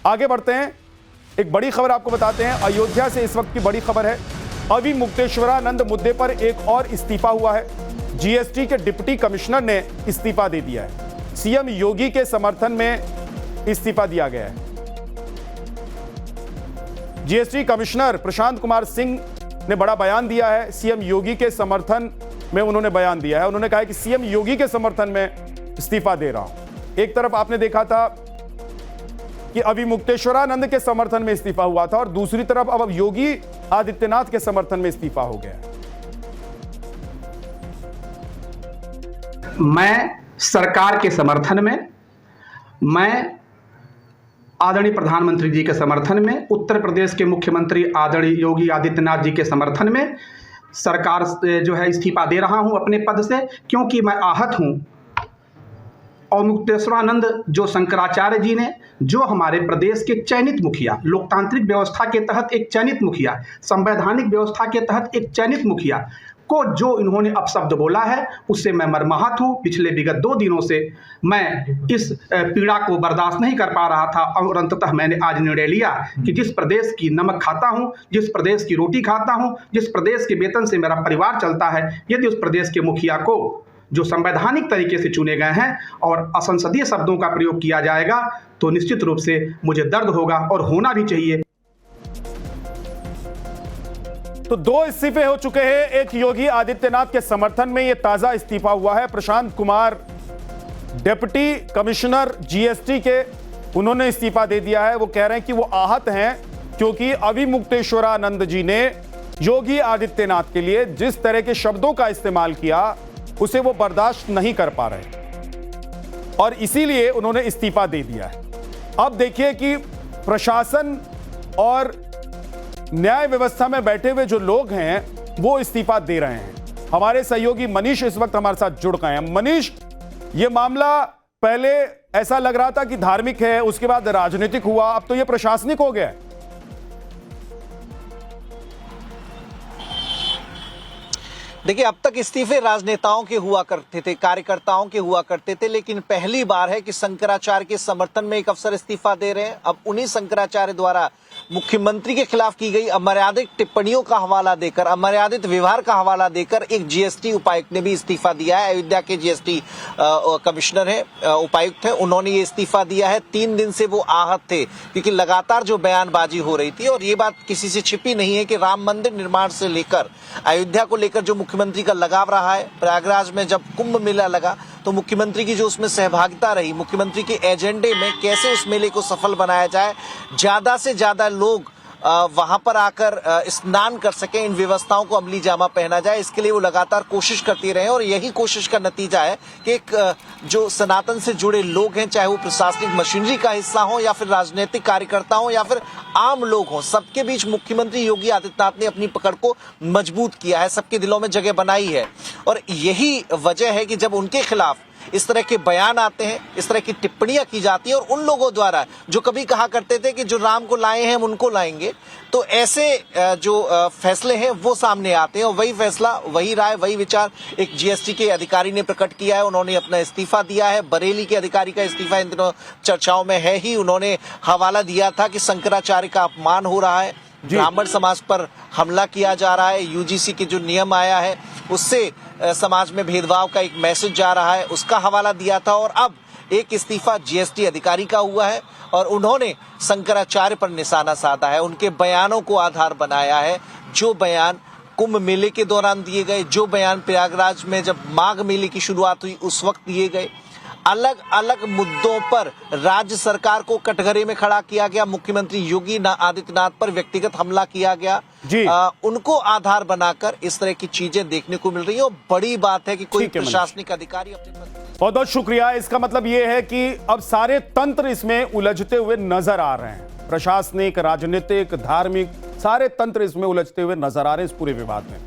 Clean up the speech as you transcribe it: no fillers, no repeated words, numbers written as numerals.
आगे बढ़ते हैं, एक बड़ी खबर आपको बताते हैं। अयोध्या से इस वक्त की बड़ी खबर है। अविमुक्तेश्वरानंद मुद्दे पर एक और इस्तीफा हुआ है। जीएसटी के डिप्टी कमिश्नर ने इस्तीफा दे दिया है। सीएम योगी के समर्थन में इस्तीफा दिया गया है। जीएसटी कमिश्नर प्रशांत कुमार सिंह ने बड़ा बयान दिया है। सीएम योगी के समर्थन में उन्होंने बयान दिया है। उन्होंने कहा है कि सीएम योगी के समर्थन में इस्तीफा दे रहा हूं। एक तरफ आपने देखा था कि अविमुक्तेश्वरानंद के समर्थन में इस्तीफा हुआ था और दूसरी तरफ अब योगी आदित्यनाथ के समर्थन में इस्तीफा हो गया। मैं सरकार के समर्थन में, मैं आदरणीय प्रधानमंत्री जी के समर्थन में, उत्तर प्रदेश के मुख्यमंत्री आदरणीय योगी आदित्यनाथ जी के समर्थन में सरकार जो है इस्तीफा दे रहा हूं अपने पद से, क्योंकि मैं आहत हूं। और मुक्तेश्वरानंद जो शंकराचार्य जी ने, जो हमारे प्रदेश के चयनित मुखिया, लोकतांत्रिक व्यवस्था के तहत एक चयनित मुखिया, संवैधानिक व्यवस्था के तहत एक चयनित मुखिया को जो इन्होंने अपशब्द बोला है, उससे मैं मर्माहत हूँ। पिछले विगत 2 दिनों से मैं इस पीड़ा को बर्दाश्त नहीं कर पा रहा था और अंततः मैंने आज निर्णय लिया कि जिस प्रदेश की नमक खाता हूँ, जिस प्रदेश की रोटी खाता हूँ, जिस प्रदेश के वेतन से मेरा परिवार चलता है, यदि उस प्रदेश के मुखिया को जो संवैधानिक तरीके से चुने गए हैं और असंसदीय शब्दों का प्रयोग किया जाएगा तो निश्चित रूप से मुझे दर्द होगा और होना भी चाहिए। तो 2 इस्तीफे हो चुके हैं। एक योगी आदित्यनाथ के समर्थन में यह ताजा इस्तीफा हुआ है। Prashant Kumar deputy commissioner GST के, उन्होंने इस्तीफा दे दिया है। वो कह रहे हैं कि वो आहत हैं क्योंकि अविमुक्तेश्वरानंद जी ने योगी आदित्यनाथ के लिए जिस तरह के शब्दों का इस्तेमाल किया उसे वो बर्दाश्त नहीं कर पा रहे और इसीलिए उन्होंने इस्तीफा दे दिया है। अब देखिए कि प्रशासन और न्याय व्यवस्था में बैठे हुए जो लोग हैं वो इस्तीफा दे रहे हैं। हमारे सहयोगी मनीष इस वक्त हमारे साथ जुड़ गए हैं। मनीष, ये मामला पहले ऐसा लग रहा था कि धार्मिक है, उसके बाद राजनीतिक हुआ, अब तो ये प्रशासनिक हो गया है। देखिए, अब तक इस्तीफे राजनेताओं के हुआ करते थे, कार्यकर्ताओं के हुआ करते थे, लेकिन पहली बार है कि शंकराचार्य के समर्थन में एक अफसर इस्तीफा दे रहे हैं। अब उन्हीं शंकराचार्य द्वारा मुख्यमंत्री के खिलाफ की गई अमर्यादित टिप्पणियों का हवाला देकर, अमर्यादित व्यवहार का हवाला देकर एक जीएसटी उपायुक्त ने भी इस्तीफा दिया है। अयोध्या के जीएसटी कमिश्नर है, उपायुक्त है, उन्होंने ये इस्तीफा दिया है। 3 दिन से वो आहत थे क्योंकि लगातार जो बयानबाजी हो रही थी, और ये बात किसी से छिपी नहीं है कि राम मंदिर निर्माण से लेकर अयोध्या को लेकर जो मुख्यमंत्री का लगाव रहा है। प्रयागराज में जब कुंभ मेला लगा तो मुख्यमंत्री की जो उसमें सहभागिता रही, मुख्यमंत्री के एजेंडे में कैसे उस मेले को सफल बनाया जाए, ज्यादा से ज्यादा लोग वहां पर आकर स्नान कर सकें, इन व्यवस्थाओं को अमली जामा पहना जाए, इसके लिए वो लगातार कोशिश करती रहे। और यही कोशिश का नतीजा है कि एक जो सनातन से जुड़े लोग हैं, चाहे वो प्रशासनिक मशीनरी का हिस्सा हो या फिर राजनीतिक कार्यकर्ता हो या फिर आम लोग हों, सबके बीच मुख्यमंत्री योगी आदित्यनाथ ने अपनी पकड़ को मजबूत किया है, सबके दिलों में जगह बनाई है। और यही वजह है कि जब उनके खिलाफ इस तरह के बयान आते हैं, इस तरह की टिप्पणियां की जाती है, और उन लोगों द्वारा जो कभी कहा करते थे कि जो राम को लाए हैं हम उनको लाएंगे, तो ऐसे जो फैसले हैं वो सामने आते हैं। और वही फैसला, वही राय, वही विचार एक जीएसटी के अधिकारी ने प्रकट किया है। उन्होंने अपना इस्तीफा दिया है। बरेली के अधिकारी का इस्तीफा इन दिनों चर्चाओं में है ही। उन्होंने हवाला दिया था कि शंकराचार्य का अपमान हो रहा है, ब्राह्मण समाज पर हमला किया जा रहा है, यूजीसी के जो नियम आया है उससे समाज में भेदभाव का एक मैसेज जा रहा है, उसका हवाला दिया था। और अब एक इस्तीफा जीएसटी अधिकारी का हुआ है और उन्होंने शंकराचार्य पर निशाना साधा है, उनके बयानों को आधार बनाया है। जो बयान कुंभ मेले के दौरान दिए गए, जो बयान प्रयागराज में जब माघ मेले की शुरुआत हुई उस वक्त दिए गए, अलग अलग मुद्दों पर राज्य सरकार को कटघरे में खड़ा किया गया, मुख्यमंत्री योगी आदित्यनाथ पर व्यक्तिगत हमला किया गया, उनको आधार बनाकर इस तरह की चीजें देखने को मिल रही है। और बड़ी बात है कि कोई प्रशासनिक अधिकारी अपने बहुत बहुत शुक्रिया। इसका मतलब यह है कि अब सारे तंत्र इसमें उलझते हुए नजर आ रहे हैं। प्रशासनिक, राजनीतिक, धार्मिक, सारे तंत्र इसमें उलझते हुए नजर आ रहे हैं इस पूरे विवाद में।